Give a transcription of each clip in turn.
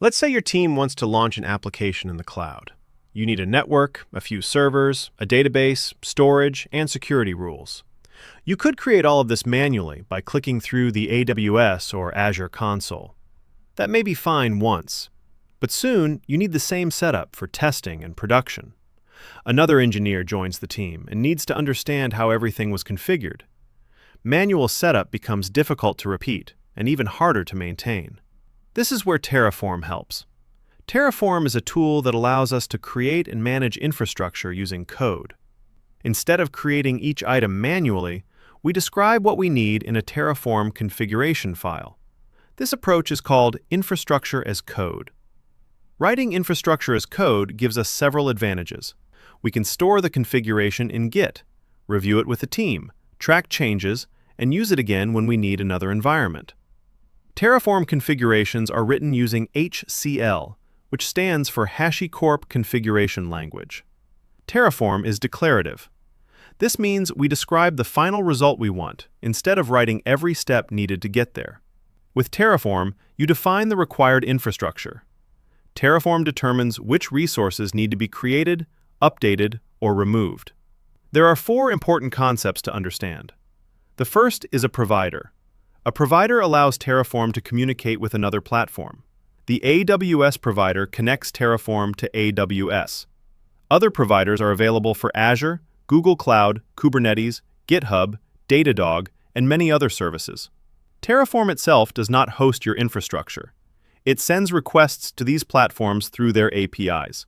Let's say your team wants to launch an application in the cloud. You need a network, a few servers, a database, storage, and security rules. You could create all of this manually by clicking through the AWS or Azure console. That may be fine once, but soon you need the same setup for testing and production. Another engineer joins the team and needs to understand how everything was configured. Manual setup becomes difficult to repeat and even harder to maintain. This is where Terraform helps. Terraform is a tool that allows us to create and manage infrastructure using code. Instead of creating each item manually, we describe what we need in a Terraform configuration file. This approach is called infrastructure as code. Writing infrastructure as code gives us several advantages. We can store the configuration in Git, review it with the team, track changes, and use it again when we need another environment. Terraform configurations are written using HCL, which stands for HashiCorp Configuration Language. Terraform is declarative. This means we describe the final result we want, instead of writing every step needed to get there. With Terraform, you define the required infrastructure. Terraform determines which resources need to be created, updated, or removed. There are 4 important concepts to understand. The first is a provider. A provider allows Terraform to communicate with another platform. The AWS provider connects Terraform to AWS. Other providers are available for Azure, Google Cloud, Kubernetes, GitHub, Datadog, and many other services. Terraform itself does not host your infrastructure. It sends requests to these platforms through their APIs.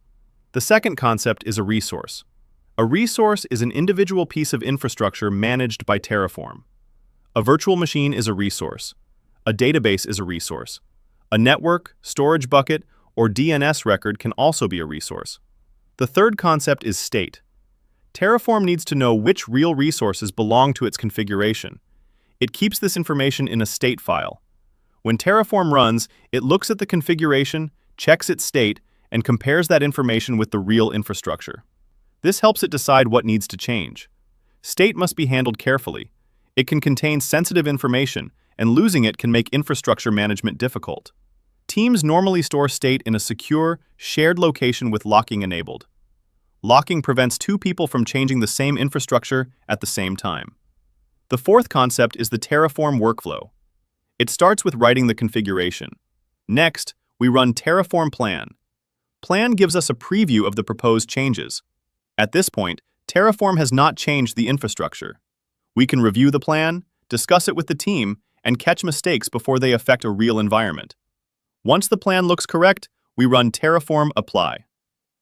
The second concept is a resource. A resource is an individual piece of infrastructure managed by Terraform. A virtual machine is a resource. A database is a resource. A network, storage bucket, or DNS record can also be a resource. The third concept is state. Terraform needs to know which real resources belong to its configuration. It keeps this information in a state file. When Terraform runs, it looks at the configuration, checks its state, and compares that information with the real infrastructure. This helps it decide what needs to change. State must be handled carefully. It can contain sensitive information, and losing it can make infrastructure management difficult. Teams normally store state in a secure, shared location with locking enabled. Locking prevents 2 people from changing the same infrastructure at the same time. The fourth concept is the Terraform workflow. It starts with writing the configuration. Next, we run Terraform plan. Plan gives us a preview of the proposed changes. At this point, Terraform has not changed the infrastructure. We can review the plan, discuss it with the team, and catch mistakes before they affect a real environment. Once the plan looks correct, we run Terraform apply.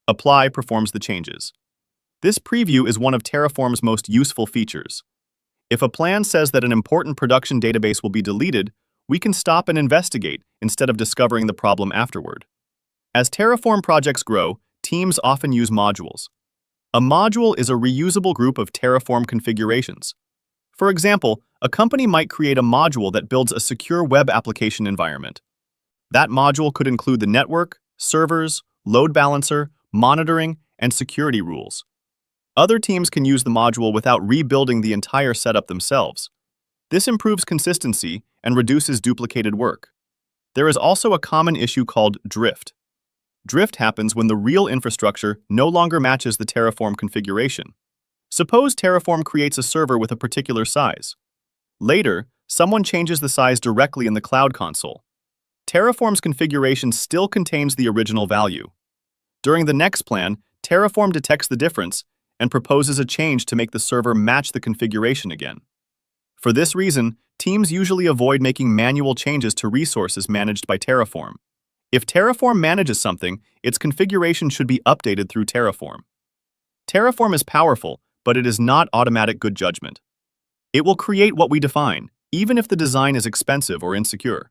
Apply performs the changes. This preview is one of Terraform's most useful features. If a plan says that an important production database will be deleted, we can stop and investigate instead of discovering the problem afterward. As Terraform projects grow, teams often use modules. A module is a reusable group of Terraform configurations. For example, a company might create a module that builds a secure web application environment. That module could include the network, servers, load balancer, monitoring, and security rules. Other teams can use the module without rebuilding the entire setup themselves. This improves consistency and reduces duplicated work. There is also a common issue called drift. Drift happens when the real infrastructure no longer matches the Terraform configuration. Suppose Terraform creates a server with a particular size. Later, someone changes the size directly in the Cloud Console. Terraform's configuration still contains the original value. During the next plan, Terraform detects the difference and proposes a change to make the server match the configuration again. For this reason, teams usually avoid making manual changes to resources managed by Terraform. If Terraform manages something, its configuration should be updated through Terraform. Terraform is powerful, but it is not automatic good judgment. It will create what we define, even if the design is expensive or insecure.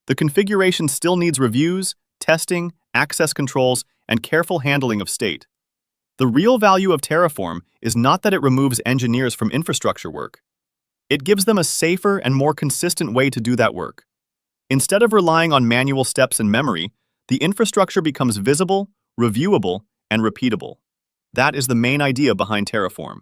The configuration still needs reviews, testing, access controls, and careful handling of state. The real value of Terraform is not that it removes engineers from infrastructure work. It gives them a safer and more consistent way to do that work. Instead of relying on manual steps and memory, the infrastructure becomes visible, reviewable, and repeatable. That is the main idea behind Terraform.